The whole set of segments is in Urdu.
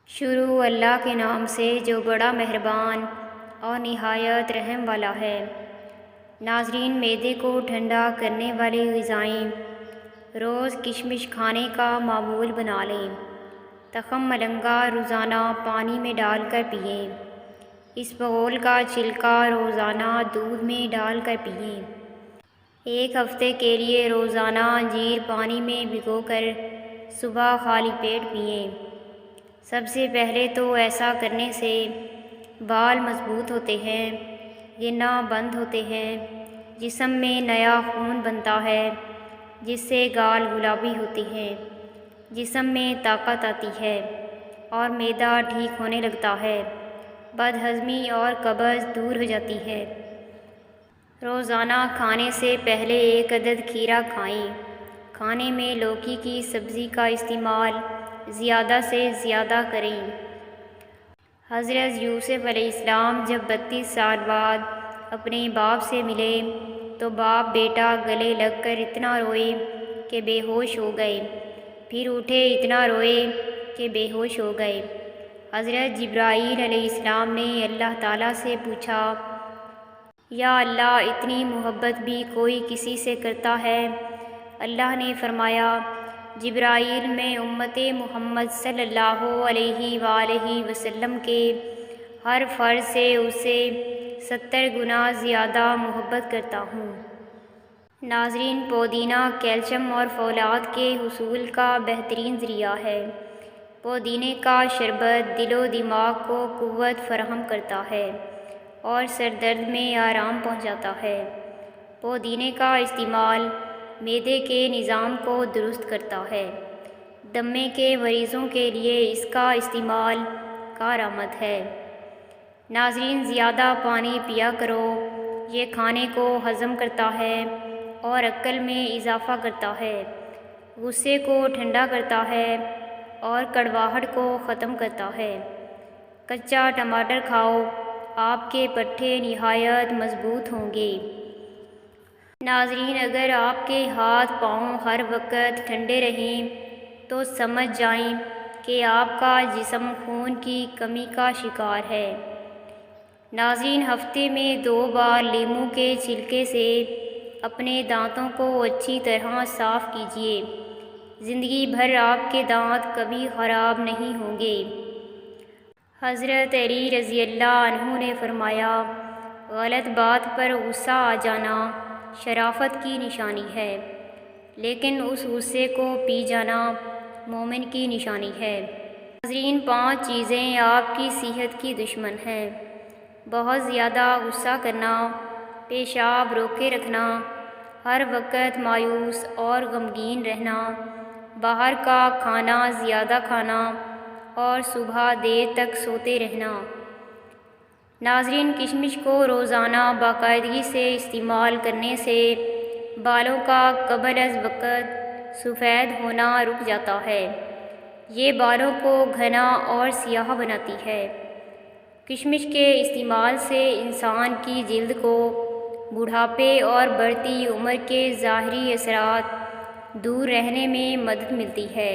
شروع اللہ کے نام سے جو بڑا مہربان اور نہایت رحم والا ہے۔ ناظرین، معدے کو ٹھنڈا کرنے والی غذائیں روز کشمش کھانے کا معمول بنا لیں۔ تخم ملنگا روزانہ پانی میں ڈال کر پئیں۔ اسبغول کا چھلکا روزانہ دودھ میں ڈال کر پئیں۔ ایک ہفتے کے لیے روزانہ انجیر پانی میں بھگو کر صبح خالی پیٹ پئیں۔ سب سے پہلے تو ایسا کرنے سے بال مضبوط ہوتے ہیں، گرنا بند ہوتے ہیں، جسم میں نیا خون بنتا ہے جس سے گال گلابی ہوتے ہیں، جسم میں طاقت آتی ہے اور معدہ ٹھیک ہونے لگتا ہے، بد ہضمی اور قبض دور ہو جاتی ہے۔ روزانہ کھانے سے پہلے 1 عدد کھیرا کھائیں۔ کھانے میں لوکی کی سبزی کا استعمال زیادہ سے زیادہ کریں۔ حضرت یوسف علیہ السلام جب 32 سال بعد اپنے باپ سے ملے تو باپ بیٹا گلے لگ کر اتنا روئے کہ بے ہوش ہو گئے، پھر اٹھے اتنا روئے کہ بے ہوش ہو گئے۔ حضرت جبرائیل علیہ السلام نے اللہ تعالیٰ سے پوچھا، یا اللہ، اتنی محبت بھی کوئی کسی سے کرتا ہے؟ اللہ نے فرمایا، جبرائیل، میں امت محمد صلی اللہ علیہ وآلہ وسلم کے ہر فرد سے اسے 70 گنا زیادہ محبت کرتا ہوں۔ ناظرین، پودینہ کیلشیم اور فولاد کے حصول کا بہترین ذریعہ ہے۔ پودینے کا شربت دل و دماغ کو قوت فراہم کرتا ہے اور سر درد میں آرام پہنچاتا ہے۔ پودینے کا استعمال معدے کے نظام کو درست کرتا ہے۔ دمے کے مریضوں کے لیے اس کا استعمال کارآمد ہے۔ ناظرین، زیادہ پانی پیا کرو، یہ کھانے کو ہضم کرتا ہے اور عقل میں اضافہ کرتا ہے، غصے کو ٹھنڈا کرتا ہے اور کڑواہٹ کو ختم کرتا ہے۔ کچا ٹماٹر کھاؤ، آپ کے پٹھے نہایت مضبوط ہوں گے۔ ناظرین، اگر آپ کے ہاتھ پاؤں ہر وقت ٹھنڈے رہیں تو سمجھ جائیں کہ آپ کا جسم خون کی کمی کا شکار ہے۔ ناظرین، ہفتے میں 2 بار لیموں کے چھلکے سے اپنے دانتوں کو اچھی طرح صاف کیجیے۔ زندگی بھر آپ کے دانت کبھی خراب نہیں ہوں گے۔ حضرت علی رضی اللہ عنہ نے فرمایا، غلط بات پر غصہ آ جانا شرافت کی نشانی ہے، لیکن اس غصے کو پی جانا مومن کی نشانی ہے۔ ناظرین، 5 چیزیں آپ کی صحت کی دشمن ہیں: بہت زیادہ غصہ کرنا، پیشاب روکے رکھنا، ہر وقت مایوس اور غمگین رہنا، باہر کا کھانا زیادہ کھانا اور صبح دیر تک سوتے رہنا۔ ناظرین، کشمش کو روزانہ باقاعدگی سے استعمال کرنے سے بالوں کا قبل از وقت سفید ہونا رک جاتا ہے۔ یہ بالوں کو گھنا اور سیاہ بناتی ہے۔ کشمش کے استعمال سے انسان کی جلد کو بڑھاپے اور بڑھتی عمر کے ظاہری اثرات دور رہنے میں مدد ملتی ہے۔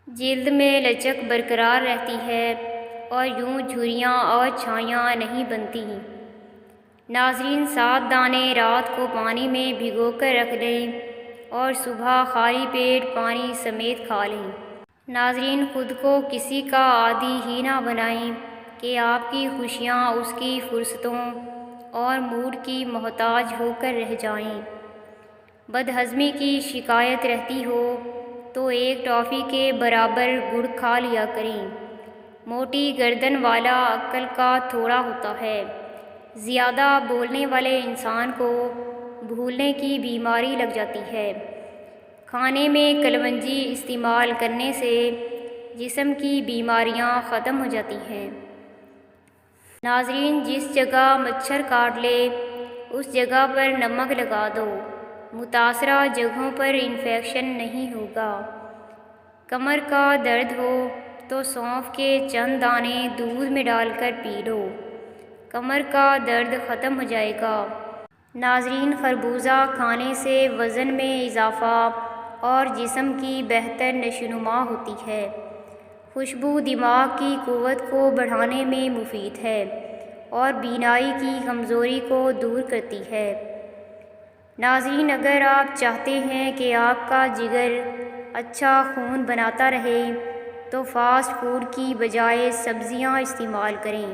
جلد میں لچک برقرار رہتی ہے اور یوں جھریاں اور چھائیاں نہیں بنتی۔ ناظرین، 7 دانے رات کو پانی میں بھگو کر رکھ لیں اور صبح خالی پیٹ پانی سمیت کھا لیں۔ ناظرین، خود کو کسی کا عادی ہی نہ بنائیں کہ آپ کی خوشیاں اس کی فرصتوں اور موڈ کی محتاج ہو کر رہ جائیں۔ بد ہضمی کی شکایت رہتی ہو تو ایک ٹافی کے برابر گڑ کھا لیا کریں۔ موٹی گردن والا عقل کا تھوڑا ہوتا ہے۔ زیادہ بولنے والے انسان کو بھولنے کی بیماری لگ جاتی ہے۔ کھانے میں کلونجی استعمال کرنے سے جسم کی بیماریاں ختم ہو جاتی ہیں۔ ناظرین، جس جگہ مچھر کاٹ لے اس جگہ پر نمک لگا دو، متاثرہ جگہوں پر انفیکشن نہیں ہوگا۔ کمر کا درد ہو تو سونف کے چند دانے دودھ میں ڈال کر پی لو، کمر کا درد ختم ہو جائے گا۔ ناظرین، خربوزہ کھانے سے وزن میں اضافہ اور جسم کی بہتر نشوونما ہوتی ہے۔ خوشبو دماغ کی قوت کو بڑھانے میں مفید ہے اور بینائی کی کمزوری کو دور کرتی ہے۔ ناظرین، اگر آپ چاہتے ہیں کہ آپ کا جگر اچھا خون بناتا رہے تو فاسٹ فوڈ کی بجائے سبزیاں استعمال کریں،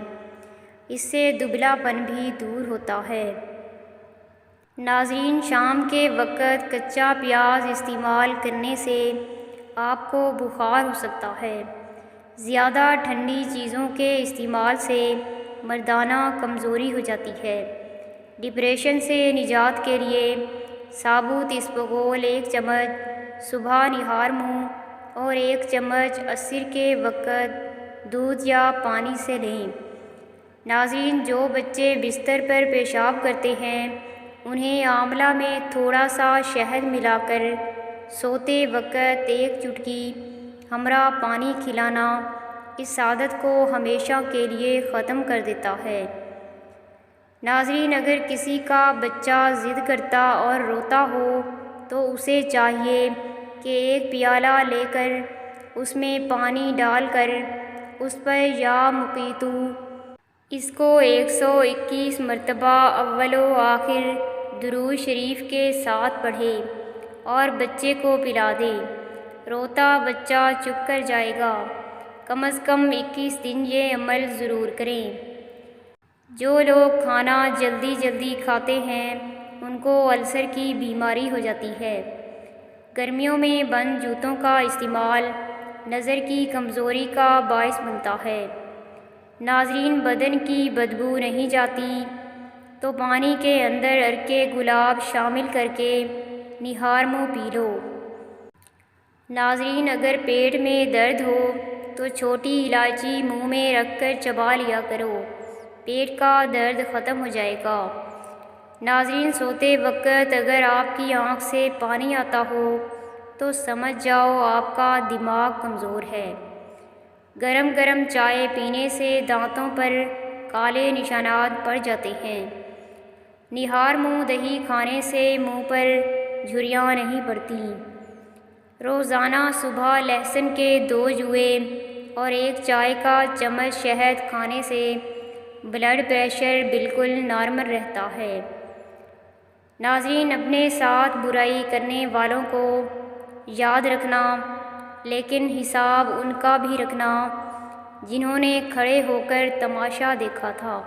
اس سے دبلا پن بھی دور ہوتا ہے۔ ناظرین، شام کے وقت کچا پیاز استعمال کرنے سے آپ کو بخار ہو سکتا ہے۔ زیادہ ٹھنڈی چیزوں کے استعمال سے مردانہ کمزوری ہو جاتی ہے۔ ڈپریشن سے نجات کے لیے ثابوت اسبگول 1 چمچ صبح نہار منہ اور 1 چمچ عصر کے وقت دودھ یا پانی سے لیں۔ ناظرین، جو بچے بستر پر پیشاب کرتے ہیں انہیں آملہ میں تھوڑا سا شہد ملا کر سوتے وقت 1 چٹکی ہمراہ پانی کھلانا اس عادت کو ہمیشہ کے لیے ختم کر دیتا ہے۔ ناظرین، اگر کسی کا بچہ ضد کرتا اور روتا ہو تو اسے چاہیے کہ 1 پیالہ لے کر اس میں پانی ڈال کر اس پر یا مقیتو اس کو 121 مرتبہ اول و آخر درود شریف کے ساتھ پڑھے اور بچے کو پلا دے۔ روتا بچہ چپ کر جائے گا۔ کم از کم 21 دن یہ عمل ضرور کریں۔ جو لوگ کھانا جلدی جلدی کھاتے ہیں ان کو السر کی بیماری ہو جاتی ہے۔ گرمیوں میں بند جوتوں کا استعمال نظر کی کمزوری کا باعث بنتا ہے۔ ناظرین، بدن کی بدبو نہیں جاتی تو پانی کے اندر عرق گلاب شامل کر کے نہار منہ پی لو۔ ناظرین، اگر پیٹ میں درد ہو تو چھوٹی الائچی منہ میں رکھ کر چبا لیا کرو، پیٹ کا درد ختم ہو جائے گا۔ ناظرین، سوتے وقت اگر آپ کی آنکھ سے پانی آتا ہو تو سمجھ جاؤ آپ کا دماغ کمزور ہے۔ گرم گرم چائے پینے سے دانتوں پر کالے نشانات پڑ جاتے ہیں۔ نہار منہ دہی کھانے سے منہ پر جھریاں نہیں پڑتی۔ روزانہ صبح لہسن کے 2 جوئے اور 1 چائے کا چمچ شہد کھانے سے بلڈ پریشر بالکل نارمل رہتا ہے۔ ناظرین، اپنے ساتھ برائی کرنے والوں کو یاد رکھنا لیکن حساب ان کا بھی رکھنا جنہوں نے کھڑے ہو کر تماشا دیکھا تھا۔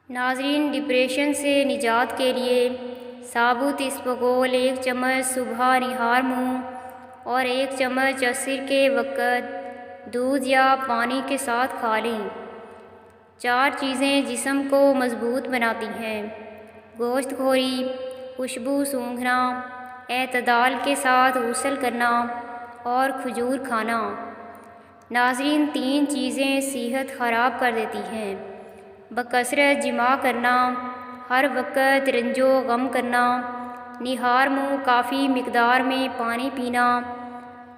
ناظرین، ڈپریشن سے نجات کے لیے ثابوت اسبگول 1 چمچ صبح نہار منہ اور 1 چمچ عصر کے وقت دودھ یا پانی کے ساتھ کھا لیں۔ 4 چیزیں جسم کو مضبوط بناتی ہیں: گوشت خوری، خوشبو سونگھنا، اعتدال کے ساتھ غسل کرنا اور کھجور کھانا۔ ناظرین، 3 چیزیں صحت خراب کر دیتی ہیں: بکثرت جماع کرنا، ہر وقت رنج و غم کرنا، نہار منہ کافی مقدار میں پانی پینا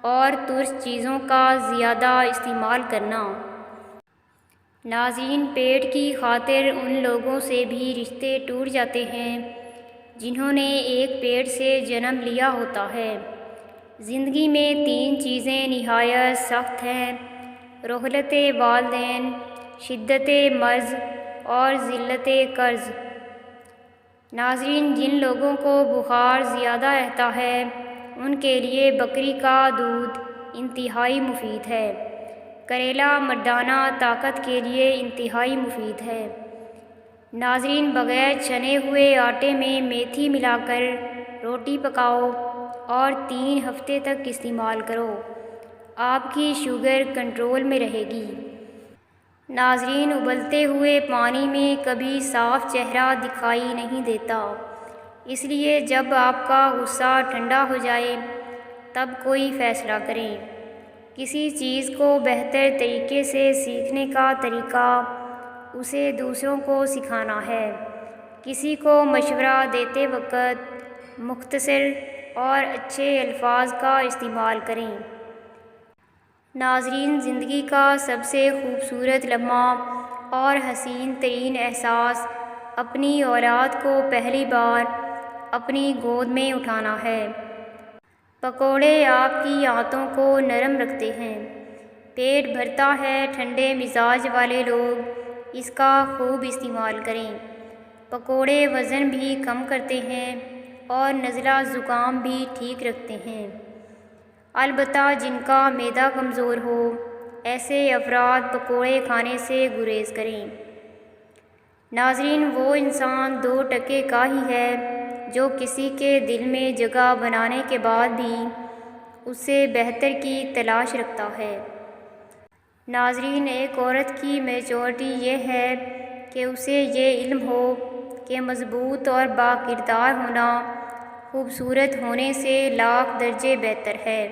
اور ترش چیزوں کا زیادہ استعمال کرنا۔ ناظرین، پیٹ کی خاطر ان لوگوں سے بھی رشتے ٹوٹ جاتے ہیں جنہوں نے ایک پیٹ سے جنم لیا ہوتا ہے۔ زندگی میں 3 چیزیں نہایت سخت ہیں: رحلت والدین، شدت مرض اور ذلت قرض۔ ناظرین، جن لوگوں کو بخار زیادہ رہتا ہے ان کے لیے بکری کا دودھ انتہائی مفید ہے۔ کریلا مردانہ طاقت کے لیے انتہائی مفید ہے۔ ناظرین، بغیر چھنے ہوئے آٹے میں میتھی ملا کر روٹی پکاؤ اور 3 ہفتے تک استعمال کرو، آپ کی شوگر کنٹرول میں رہے گی۔ ناظرین، ابلتے ہوئے پانی میں کبھی صاف چہرہ دکھائی نہیں دیتا، اس لیے جب آپ کا غصہ ٹھنڈا ہو جائے تب کوئی فیصلہ کریں۔ کسی چیز کو بہتر طریقے سے سیکھنے کا طریقہ اسے دوسروں کو سکھانا ہے۔ کسی کو مشورہ دیتے وقت مختصر اور اچھے الفاظ کا استعمال کریں۔ ناظرین، زندگی کا سب سے خوبصورت لمحہ اور حسین ترین احساس اپنی اولاد کو پہلی بار اپنی گود میں اٹھانا ہے۔ پکوڑے آپ کی آنتوں کو نرم رکھتے ہیں۔ پیٹ بھرتا ہے ٹھنڈے مزاج والے لوگ اس کا خوب استعمال کریں۔ پکوڑے وزن بھی کم کرتے ہیں اور نزلہ زکام بھی ٹھیک رکھتے ہیں، البتہ جن کا معدہ کمزور ہو ایسے افراد پکوڑے کھانے سے گریز کریں۔ ناظرین، وہ انسان 2% کا ہی ہے جو کسی کے دل میں جگہ بنانے کے بعد بھی اس سے بہتر کی تلاش رکھتا ہے۔ ناظرین، ایک عورت کی میچورٹی یہ ہے کہ اسے یہ علم ہو کہ مضبوط اور باکردار ہونا خوبصورت ہونے سے لاکھ درجے بہتر ہے۔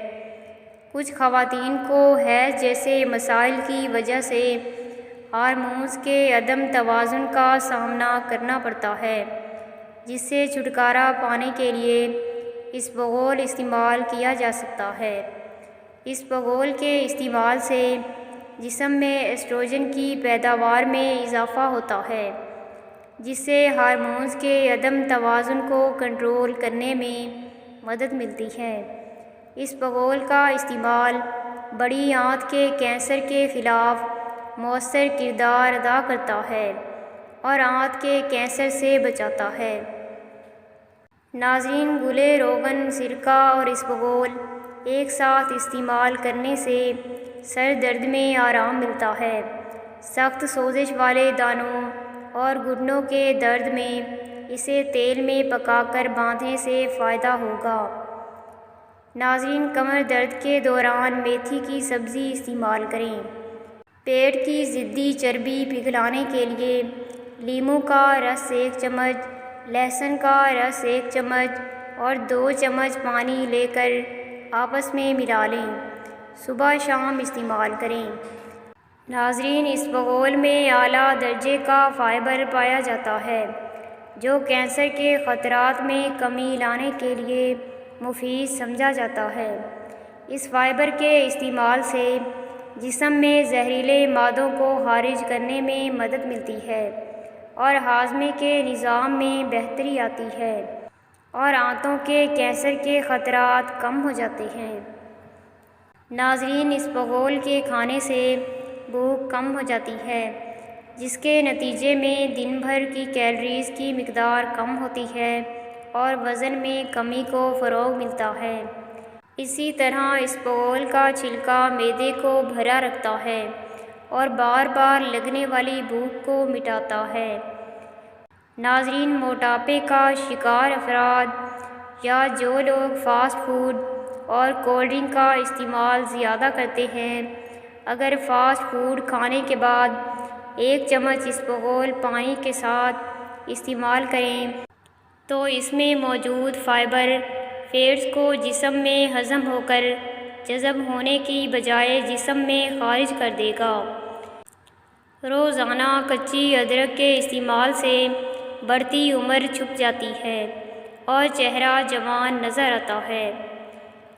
کچھ خواتین کو حیض جیسے مسائل کی وجہ سے ہارمونز کے عدم توازن کا سامنا کرنا پڑتا ہے، جس سے چھٹکارا پانے کے لیے اسبغول استعمال کیا جا سکتا ہے۔ اسبغول کے استعمال سے جسم میں ایسٹروجن کی پیداوار میں اضافہ ہوتا ہے، جس سے ہارمونز کے عدم توازن کو کنٹرول کرنے میں مدد ملتی ہے۔ اسبغول کا استعمال بڑی آنت کے کینسر کے خلاف مؤثر کردار ادا کرتا ہے اور آنت کے کینسر سے بچاتا ہے۔ ناظرین، گلے روغن، سرکہ اور اسبغول ایک ساتھ استعمال کرنے سے سر درد میں آرام ملتا ہے۔ سخت سوزش والے دانوں اور گھٹنوں کے درد میں اسے تیل میں پکا کر باندھنے سے فائدہ ہوگا۔ ناظرین، کمر درد کے دوران میتھی کی سبزی استعمال کریں۔ پیٹ کی ضدی چربی پگھلانے کے لیے لیموں کا رس 1 چمچ، لہسن کا رس 1 چمچ اور 2 چمچ پانی لے کر آپس میں ملا لیں۔ صبح شام استعمال کریں۔ ناظرین، اسبغول میں اعلیٰ درجے کا فائبر پایا جاتا ہے جو کینسر کے خطرات میں کمی لانے کے لیے مفید سمجھا جاتا ہے۔ اس فائبر کے استعمال سے جسم میں زہریلے مادوں کو خارج کرنے میں مدد ملتی ہے اور ہاضمے کے نظام میں بہتری آتی ہے اور آنتوں کے کینسر کے خطرات کم ہو جاتے ہیں۔ ناظرین، اسبغول کے کھانے سے بھوک کم ہو جاتی ہے، جس کے نتیجے میں دن بھر کی کیلوریز کی مقدار کم ہوتی ہے اور وزن میں کمی کو فروغ ملتا ہے۔ اسی طرح اسبغول کا چھلکا معدے کو بھرا رکھتا ہے اور بار بار لگنے والی بھوک کو مٹاتا ہے۔ ناظرین، موٹاپے کا شکار افراد یا جو لوگ فاسٹ فوڈ اور کولڈ ڈرنک کا استعمال زیادہ کرتے ہیں، اگر فاسٹ فوڈ کھانے کے بعد 1 چمچ اسبغول پانی کے ساتھ استعمال کریں تو اس میں موجود فائبر فیٹس کو جسم میں ہضم ہو کر جذب ہونے کی بجائے جسم میں خارج کر دے گا۔ روزانہ کچی ادرک کے استعمال سے بڑھتی عمر چھپ جاتی ہے اور چہرہ جوان نظر آتا ہے۔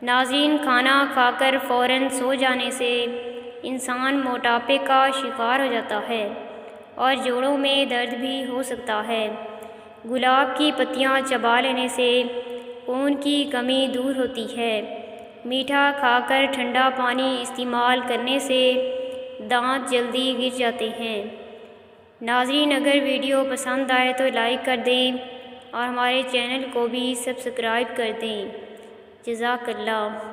ناظرین، کھانا کھا کر فوراً سو جانے سے انسان موٹاپے کا شکار ہو جاتا ہے اور جوڑوں میں درد بھی ہو سکتا ہے۔ گلاب کی پتیاں چبا لینے سے خون کی کمی دور ہوتی ہے۔ میٹھا کھا کر ٹھنڈا پانی استعمال کرنے سے دانت جلدی گر جاتے ہیں۔ ناظرین، اگر ویڈیو پسند آئے تو لائک کر دیں اور ہمارے چینل کو بھی سبسکرائب کر دیں۔ جزاک اللہ۔